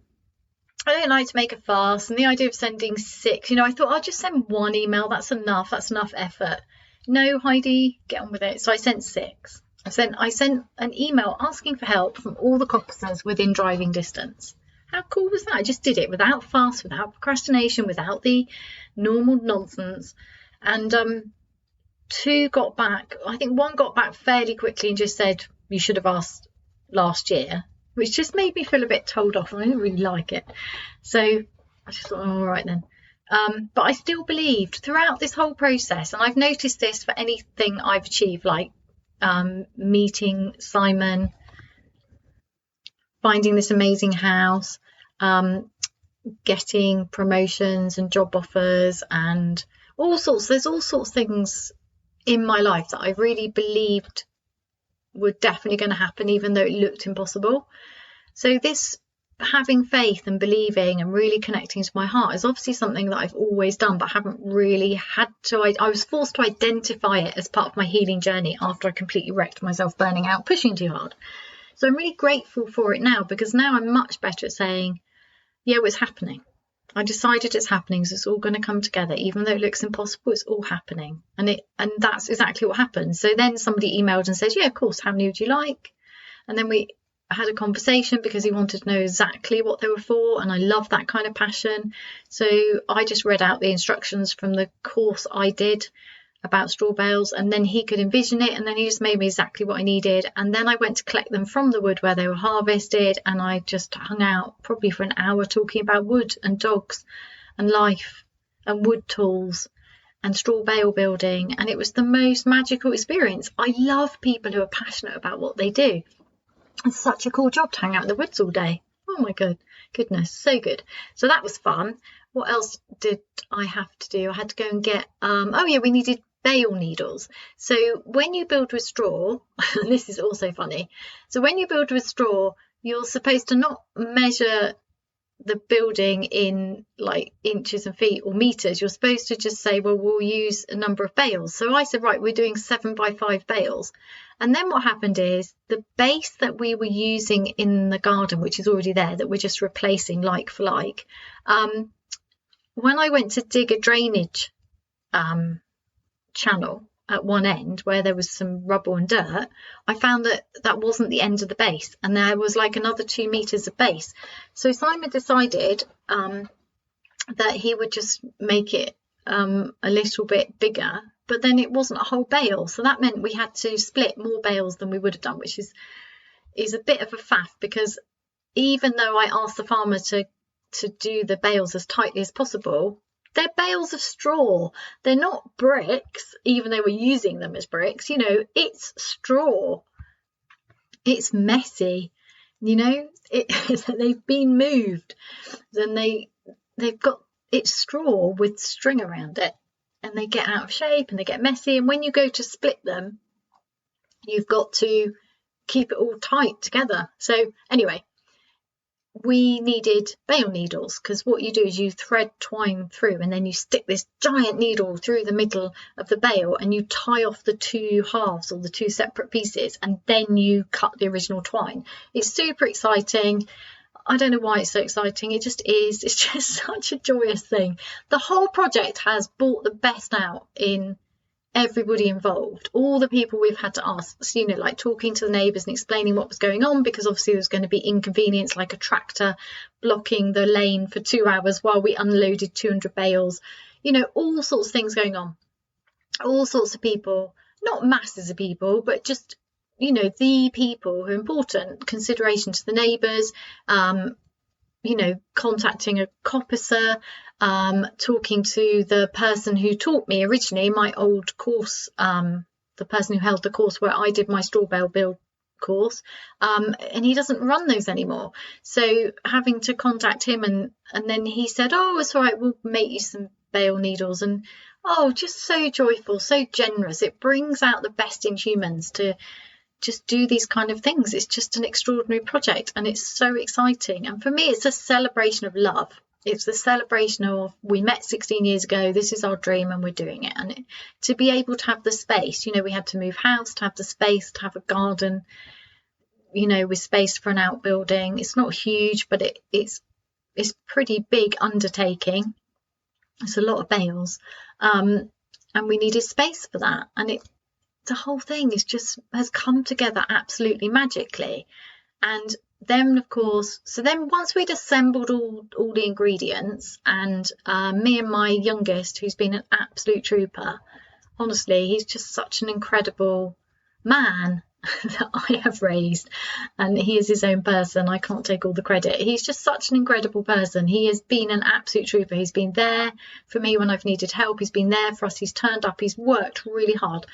I don't like to make a fuss, and the idea of sending 6, I thought I'll just send 1 email. That's enough effort. No, Heidi, get on with it. So I sent 6. I sent an email asking for help from all the coppicers within driving distance. How cool was that? I just did it without fuss, without procrastination, without the normal nonsense. And 2 got back. I think 1 got back fairly quickly and just said, you should have asked last year, which just made me feel a bit told off, and I didn't really like it. So I just thought, all right then. But I still believed throughout this whole process, and I've noticed this for anything I've achieved, like meeting Simon, finding this amazing house, getting promotions and job offers and all sorts. There's all sorts of things in my life that I really believed were definitely going to happen, even though it looked impossible. So this having faith and believing and really connecting to my heart is obviously something that I've always done, but haven't really had to. I was forced to identify it as part of my healing journey after I completely wrecked myself, burning out, pushing too hard. So I'm really grateful for it now, because now I'm much better at saying, yeah, it's happening. I decided it's happening, so it's all going to come together. Even though it looks impossible, it's all happening. And that's exactly what happened. So then somebody emailed and said, yeah, of course, how many would you like? And then we had a conversation because he wanted to know exactly what they were for, and I love that kind of passion. So I just read out the instructions from the course I did about straw bales, and then he could envision it, and then he just made me exactly what I needed. And then I went to collect them from the wood where they were harvested, and I just hung out probably for an hour talking about wood and dogs and life and wood tools and straw bale building, and it was the most magical experience. I love people who are passionate about what they do. It's such a cool job to hang out in the woods all day. Oh my goodness, so good. So that was fun. What else did I have to do? I had to go and get we needed bale needles. So when you build with straw, and this is also funny, so when you build with straw, you're supposed to not measure the building in like inches and feet or meters. You're supposed to just say, well, we'll use a number of bales. So I said, right, we're doing 7x5 bales. And then what happened is the base that we were using in the garden, which is already there, that we're just replacing like for like, when I went to dig a drainage channel at one end where there was some rubble and dirt, I found that wasn't the end of the base, and there was like another 2 meters of base. So Simon decided that he would just make it a little bit bigger, but then it wasn't a whole bale, so that meant we had to split more bales than we would have done, which is a bit of a faff, because even though I asked the farmer to do the bales as tightly as possible, they're bales of straw. They're not bricks, even though we're using them as bricks. It's straw. It's messy. They've been moved. Then they've got, it's straw with string around it, and they get out of shape and they get messy. And when you go to split them, you've got to keep it all tight together. So anyway, we needed bale needles, because what you do is you thread twine through, and then you stick this giant needle through the middle of the bale, and you tie off the 2 halves or the 2 separate pieces, and then you cut the original twine. It's super exciting. I don't know why it's so exciting. It just is. It's just such a joyous thing. The whole project has brought the best out in everybody involved, all the people we've had to ask, like talking to the neighbours and explaining what was going on, because obviously there's going to be inconvenience, like a tractor blocking the lane for 2 hours while we unloaded 200 bales, all sorts of things going on, all sorts of people, not masses of people, but just the people who are important, consideration to the neighbours, contacting a coppicer, talking to the person who taught me originally my old course, the person who held the course where I did my straw bale build course, and he doesn't run those anymore. So having to contact him, and then he said, oh, it's all right, we'll make you some bale needles. And just so joyful, so generous. It brings out the best in humans to just do these kind of things. It's just an extraordinary project, and it's so exciting. And for me, it's a celebration of love. It's the celebration of, we met 16 years ago, this is our dream and we're doing it. And to be able to have the space, we had to move house to have the space, to have a garden, with space for an outbuilding. It's not huge, but it's pretty big undertaking. It's a lot of bales, and we needed space for that. And the whole thing has come together absolutely magically. And then, of course, once we'd assembled all the ingredients, and me and my youngest, who's been an absolute trooper, honestly, he's just such an incredible man that I have raised, and he is his own person. I can't take all the credit. He's just such an incredible person. He has been an absolute trooper. He's been there for me when I've needed help. He's been there for us. He's turned up. He's worked really hard.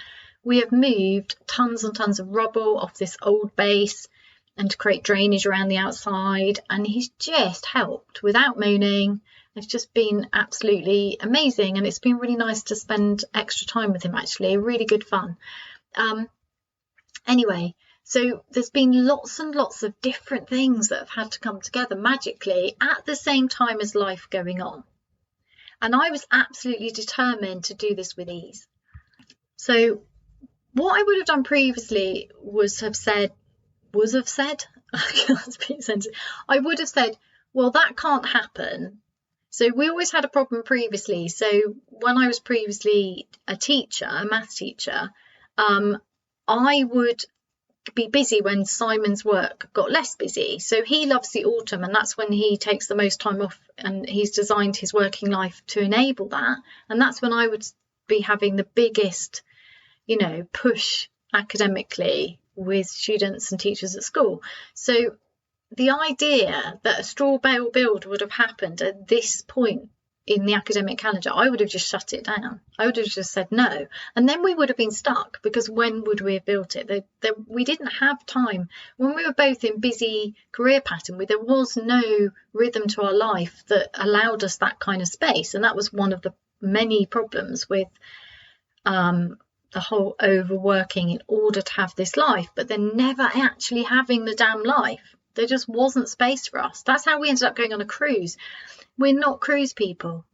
We have moved tons and tons of rubble off this old base and to create drainage around the outside, and he's just helped without moaning. It's just been absolutely amazing, and it's been really nice to spend extra time with him, actually. Really good fun. Anyway, so there's been lots and lots of different things that have had to come together magically at the same time as life going on. And I was absolutely determined to do this with ease. So what I would have done previously was have said, I would have said, well, that can't happen. So we always had a problem previously. So when I was previously a teacher, a maths teacher, I would be busy when Simon's work got less busy. So he loves the autumn, and that's when he takes the most time off, and he's designed his working life to enable that. And that's when I would be having the biggest, push academically with students and teachers at school. So the idea that a straw bale build would have happened at this point in the academic calendar, I would have just shut it down. I would have just said no, and then we would have been stuck, because when would we have built it? We didn't have time. When we were both in busy career pattern, there was no rhythm to our life that allowed us that kind of space, and that was one of the many problems with the whole overworking in order to have this life, but then never actually having the damn life. There just wasn't space for us. That's how we ended up going on a cruise. We're not cruise people.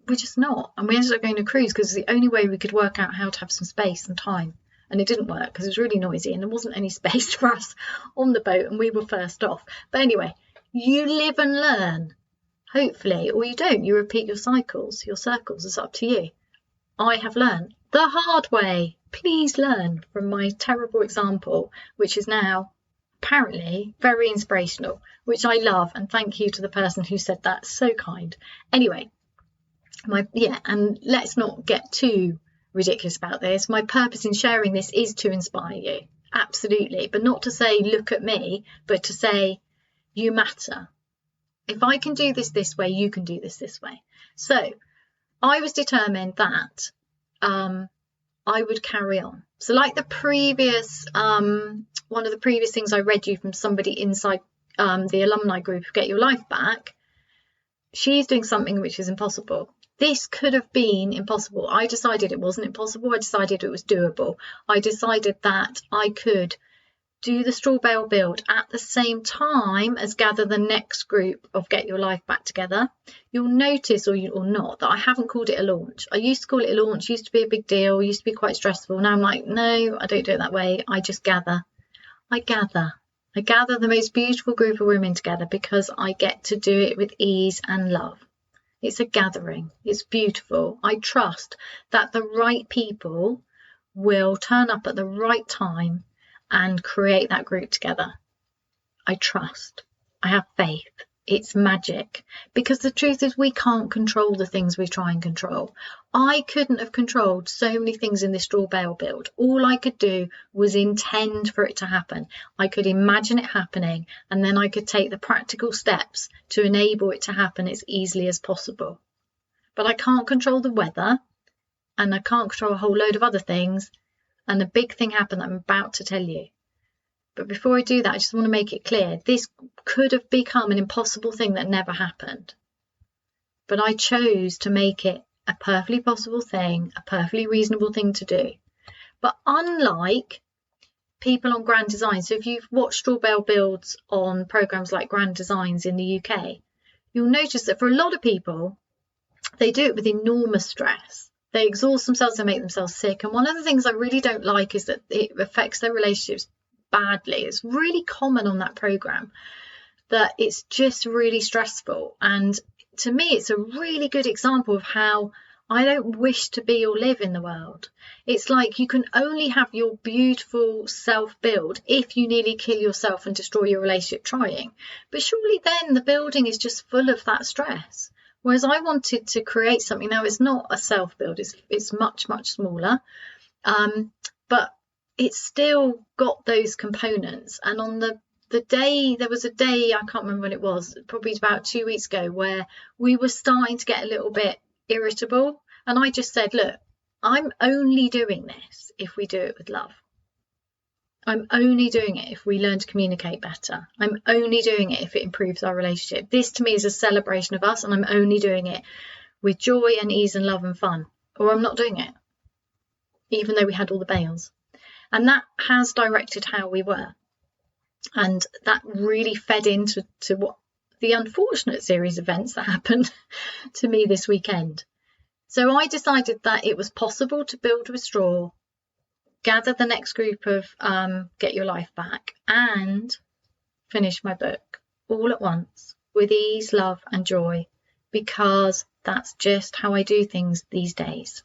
We're just not. And we ended up going to cruise because it's the only way we could work out how to have some space and time. And it didn't work because it was really noisy and there wasn't any space for us on the boat, and we were first off. But anyway, you live and learn, hopefully, or you don't. You repeat your cycles, your circles. It's up to you. I have learned the hard way. Please learn from my terrible example, which is now apparently very inspirational, which I love, and thank you to the person who said that. So kind. Anyway, and let's not get too ridiculous about this. My purpose in sharing this is to inspire you, absolutely, but not to say look at me, but to say you matter. If I can do this way, you can do this way. So I was determined that I would carry on. So like the previous one of the previous things I read you from somebody inside the alumni group of Get Your Life Back, she's doing something which is impossible. This could have been impossible. I decided it wasn't impossible. I decided it was doable. I decided that I could do the straw bale build at the same time as gather the next group of Get Your Life Back together. You'll notice, or not, that I haven't called it a launch. I used to call it a launch, used to be a big deal, used to be quite stressful. Now I'm like, no, I don't do it that way. I just gather. I gather the most beautiful group of women together because I get to do it with ease and love. It's a gathering. It's beautiful. I trust that the right people will turn up at the right time and create that group together. I trust. I have faith. It's magic, because the truth is we can't control the things we try and control. I couldn't have controlled so many things in this straw bale build. All I could do was intend for it to happen. I could imagine it happening, and then I could take the practical steps to enable it to happen as easily as possible. But I can't control the weather, and I can't control a whole load of other things. And a big thing happened that I'm about to tell you. But before I do that, I just want to make it clear, this could have become an impossible thing that never happened. But I chose to make it a perfectly possible thing, a perfectly reasonable thing to do. But unlike people on Grand Design. So if you've watched straw bale builds on programs like Grand Designs in the UK, you'll notice that for a lot of people, they do it with enormous stress. They exhaust themselves and make themselves sick. And one of the things I really don't like is that it affects their relationships badly. It's really common on that program that it's just really stressful. And to me, it's a really good example of how I don't wish to be or live in the world. It's like you can only have your beautiful self build if you nearly kill yourself and destroy your relationship trying. But surely then the building is just full of that stress. Whereas I wanted to create something. Now it's not a self build, it's much, much smaller. But it's still got those components. And on the day, there was a day, I can't remember when it was, probably about 2 weeks ago, where we were starting to get a little bit irritable. And I just said, look, I'm only doing this if we do it with love. I'm only doing it if we learn to communicate better. I'm only doing it if it improves our relationship. This to me is a celebration of us, and I'm only doing it with joy and ease and love and fun, or I'm not doing it, even though we had all the bales. And that has directed how we were. And that really fed into what the unfortunate series of events that happened to me this weekend. So I decided that it was possible to build with straw, gather the next group of Get Your Life Back, and finish my book all at once with ease, love and joy, because that's just how I do things these days.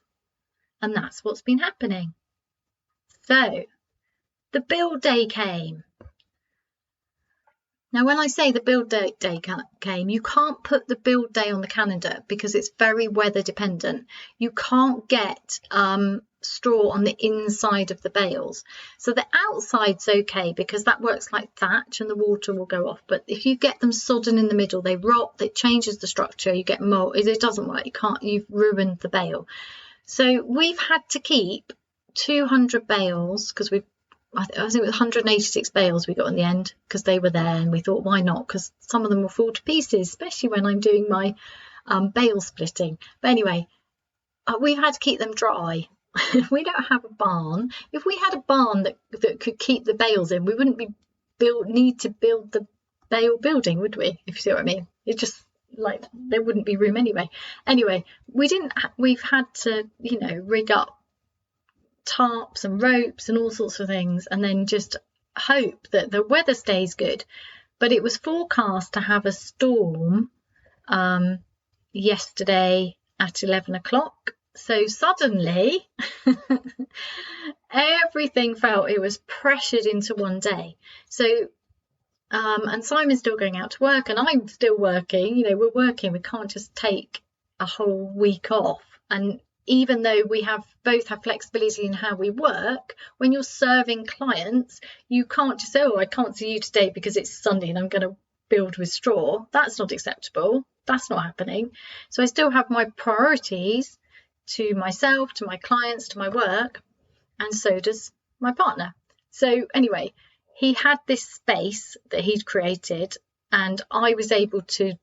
And that's what's been happening. So the build day came. Now, when I say the build day came, you can't put the build day on the calendar because it's very weather dependent. You can't get straw on the inside of the bales. So the outside's okay because that works like thatch and the water will go off. But if you get them sodden in the middle, they rot, it changes the structure, you get mold, it doesn't work, you've ruined the bale. So we've had to keep 200 bales because I think it was 186 bales we got in the end because they were there, and we thought, why not? Because some of them will fall to pieces, especially when I'm doing my bale splitting. But anyway, we've had to keep them dry. We don't have a barn. If we had a barn that could keep the bales in, we wouldn't need to build the bale building, would we? If you see what I mean. It just like there wouldn't be room anyway. Anyway, we've had to, rig up tarps and ropes and all sorts of things, and then just hope that the weather stays good. But it was forecast to have a storm yesterday at 11 o'clock. So suddenly everything felt it was pressured into one day. So and Simon's still going out to work and I'm still working. We're working. We can't just take a whole week off. And even though we both have flexibility in how we work, when you're serving clients, you can't just say, oh, I can't see you today because it's Sunday and I'm going to build with straw. That's not acceptable. That's not happening. So I still have my priorities to myself, to my clients, to my work, and so does my partner. So anyway, he had this space that he'd created, and I was able to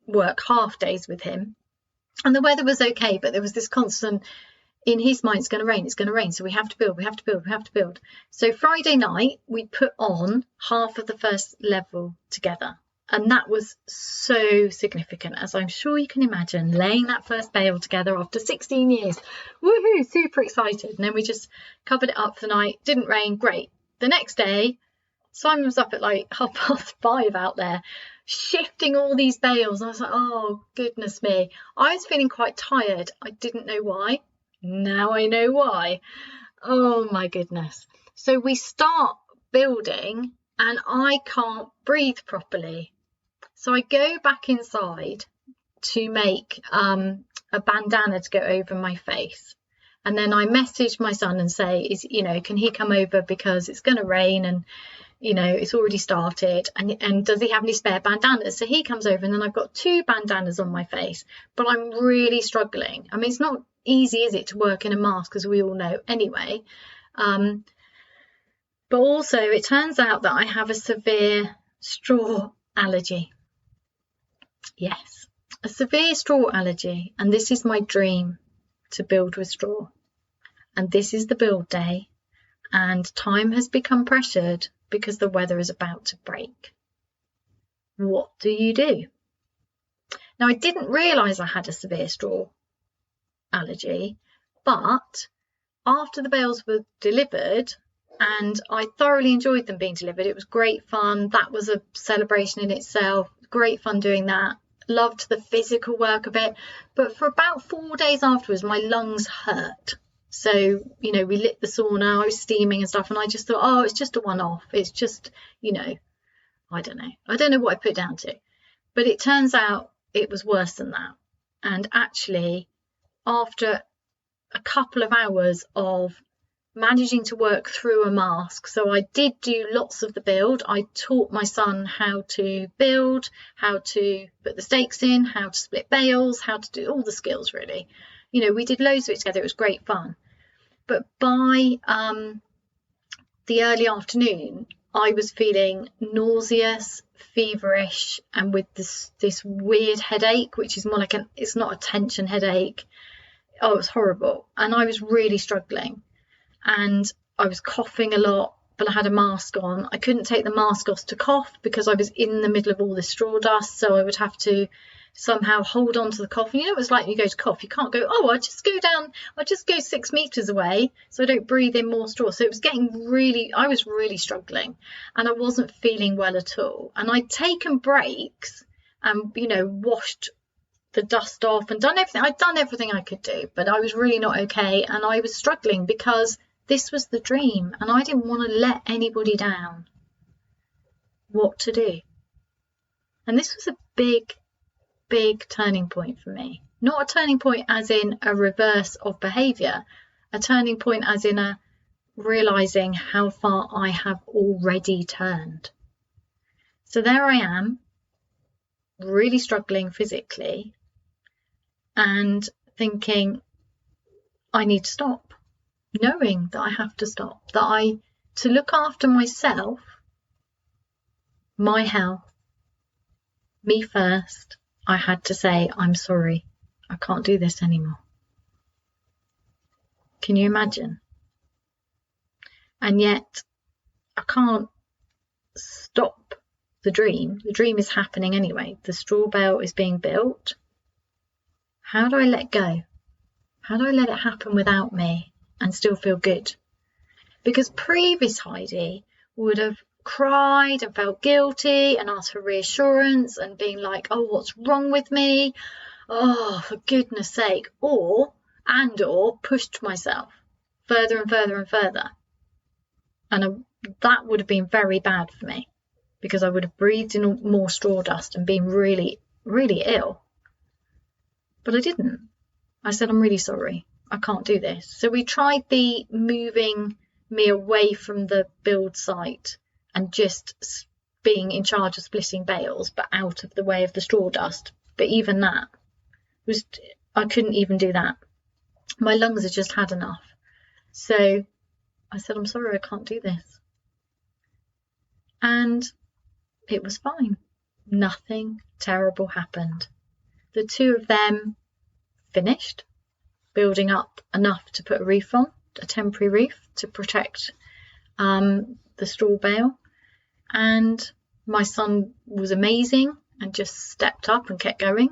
work half days with him. And the weather was okay, but there was this constant, in his mind, it's going to rain, so we have to build. So Friday night, we put on half of the first level together. And that was so significant, as I'm sure you can imagine, laying that first bale together after 16 years. Woohoo, super excited. And then we just covered it up for the night. Didn't rain, great. The next day, Simon was up at like 5:30 out there, shifting all these bales. I was like, oh, goodness me. I was feeling quite tired. I didn't know why. Now I know why. Oh, my goodness. So we start building and I can't breathe properly. So I go back inside to make a bandana to go over my face. And then I message my son and say, can he come over because it's going to rain and, it's already started. And does he have any spare bandanas? So he comes over and then I've got 2 bandanas on my face, but I'm really struggling. I mean, it's not easy, is it, to work in a mask, as we all know anyway. But also it turns out that I have a severe straw allergy. Yes, a severe straw allergy. And this is my dream, to build with straw. And this is the build day. and time has become pressured because the weather is about to break. What do you do? Now, I didn't realise I had a severe straw allergy, but after the bales were delivered, and I thoroughly enjoyed them being delivered, it was great fun. That was a celebration in itself. Great fun doing that. Loved the physical work of it. But for about 4 days afterwards, my lungs hurt. So, you know, we lit the sauna, I was steaming and stuff, and I just thought, oh, it's just a one-off. It's just, you know, I don't know what I put down to. But it turns out it was worse than that. And actually, after a couple of hours of managing to work through a mask, so I did do lots of the build. I taught my son how to build, how to put the stakes in, how to split bales, how to do all the skills, really. You know, we did loads of it together. It was great fun. But by the early afternoon, I was feeling nauseous, feverish, and with this weird headache, which is more like it's not a tension headache. Oh, it was horrible. And I was really struggling. And I was coughing a lot, but I had a mask on. I couldn't take the mask off to cough because I was in the middle of all this straw dust. So I would have to somehow hold on to the cough. And you know, it's like when you go to cough, you can't go, oh, I'll just go 6 meters away so I don't breathe in more straw. So it was I was really struggling, and I wasn't feeling well at all. And I'd taken breaks and, you know, washed the dust off and done everything. I'd done everything I could do, but I was really not okay. And I was struggling because this was the dream and I didn't want to let anybody down. What to do? And this was a big turning point for me. Not a turning point as in a reverse of behaviour, a turning point as in a realising how far I have already turned. So there I am, really struggling physically and thinking I need to stop, knowing that I have to stop, to look after myself, my health, me first. I had to say, I'm sorry, I can't do this anymore. Can you imagine? And yet I can't stop the dream. The dream is happening anyway. The straw bale is being built. How do I let go? How do I let it happen without me and still feel good? Because previous Heidi would have cried and felt guilty and asked for reassurance and being like, oh, what's wrong with me? Oh, for goodness sake. Or pushed myself further and further and further. And that would have been very bad for me because I would have breathed in more straw dust and been really, really ill. But I didn't. I said, I'm really sorry. I can't do this. So we tried the moving me away from the build site and just being in charge of splitting bales, but out of the way of the straw dust. But even that I couldn't even do that. My lungs had just had enough. So I said, I'm sorry, I can't do this. And it was fine. Nothing terrible happened. The two of them finished building up enough to put a roof on, a temporary roof to protect the straw bale. And my son was amazing and just stepped up and kept going.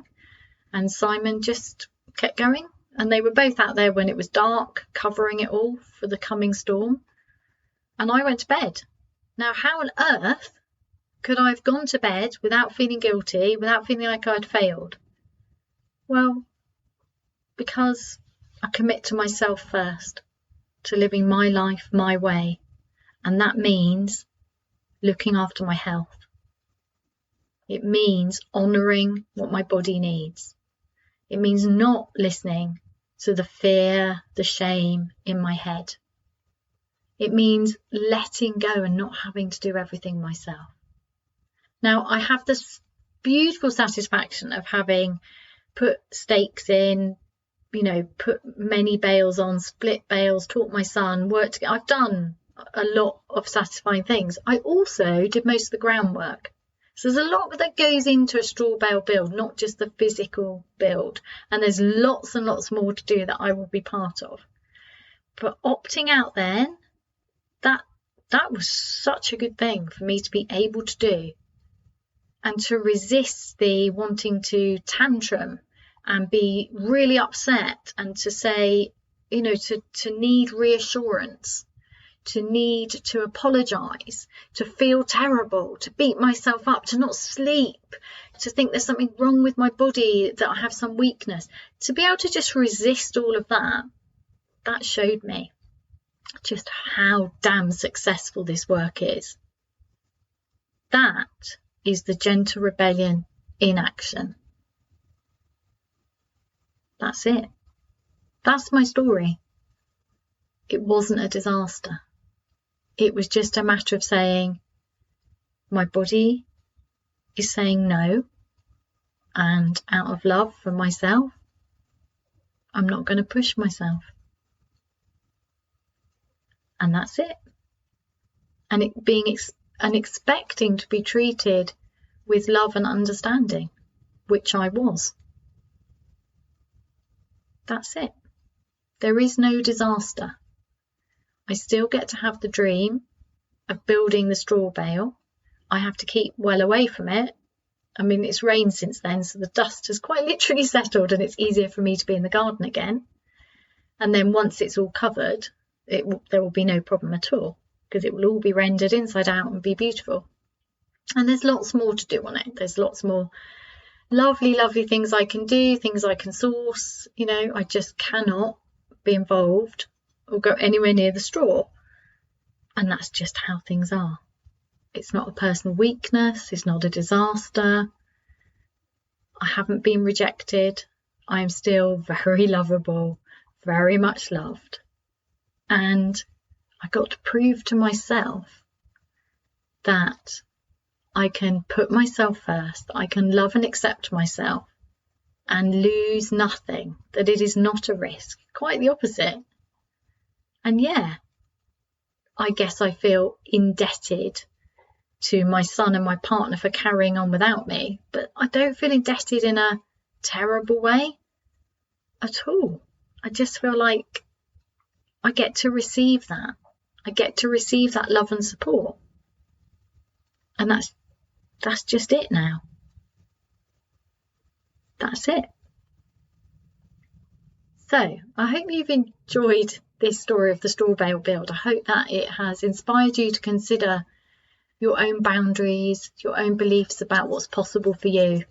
And Simon just kept going. And they were both out there when it was dark, covering it all for the coming storm. And I went to bed. Now, how on earth could I have gone to bed without feeling guilty, without feeling like I'd failed? Well, because I commit to myself first, to living my life my way. And that means looking after my health. It means honouring what my body needs. It means not listening to the fear, the shame in my head. It means letting go and not having to do everything myself. Now, I have this beautiful satisfaction of having put stakes in, put many bales on, split bales, taught my son, worked together. I've done a lot of satisfying things. I also did most of the groundwork. So there's a lot that goes into a straw bale build, not just the physical build. And there's lots and lots more to do that I will be part of. But opting out then that was such a good thing for me to be able to do, and to resist the wanting to tantrum and be really upset, and to say, to need reassurance, to need to apologize, to feel terrible, to beat myself up, to not sleep, to think there's something wrong with my body, that I have some weakness. To be able to just resist all of that, that showed me just how damn successful this work is. That is the gentle rebellion in action. That's it. That's my story. It wasn't a disaster. It was just a matter of saying, my body is saying no, and out of love for myself, I'm not going to push myself. And that's it. And it being and expecting to be treated with love and understanding, which I was. That's it. There is no disaster. I still get to have the dream of building the straw bale. I have to keep well away from it. I mean, it's rained since then, so the dust has quite literally settled, and it's easier for me to be in the garden again. And then once it's all covered, there will be no problem at all, because it will all be rendered inside out and be beautiful. And there's lots more to do on it. There's lots more lovely things I can do, things I can source. I just cannot be involved or go anywhere near the straw. And that's just how things are. It's not a personal weakness. It's not a disaster. I haven't been rejected. I am still very lovable, very much loved. And I got to prove to myself that I can put myself first. I can love and accept myself and lose nothing, that it is not a risk. Quite the opposite. And yeah, I guess I feel indebted to my son and my partner for carrying on without me, but I don't feel indebted in a terrible way at all. I just feel like I get to receive that. I get to receive that love and support. And that's just it now. That's it. So I hope you've enjoyed this story of the straw bale build. I hope that it has inspired you to consider your own boundaries, your own beliefs about what's possible for you.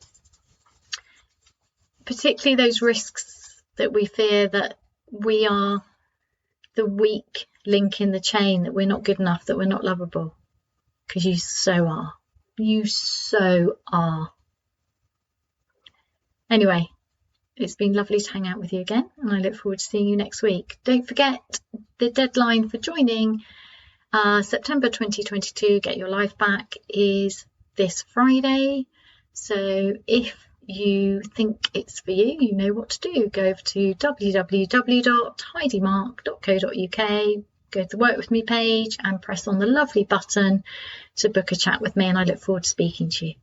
Particularly those risks that we fear, that we are the weak link in the chain, that we're not good enough, that we're not lovable. Because you so are. You so are. Anyway, it's been lovely to hang out with you again, and I look forward to seeing you next week. Don't forget, the deadline for joining September 2022, Get Your Life Back, is this Friday. So if you think it's for you, you know what to do. Go over to www.heidimark.co.uk, go to the Work With Me page and press on the lovely button to book a chat with me, and I look forward to speaking to you.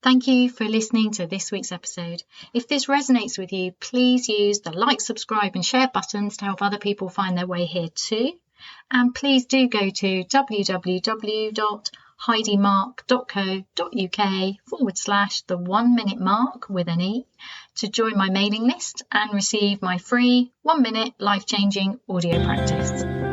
Thank you for listening to this week's episode. If this resonates with you, please use the like, subscribe and share buttons to help other people find their way here too. And please do go to www.heidimark.co.uk/the 1 minute mark with an E to join my mailing list and receive my free 1 minute life-changing audio practice.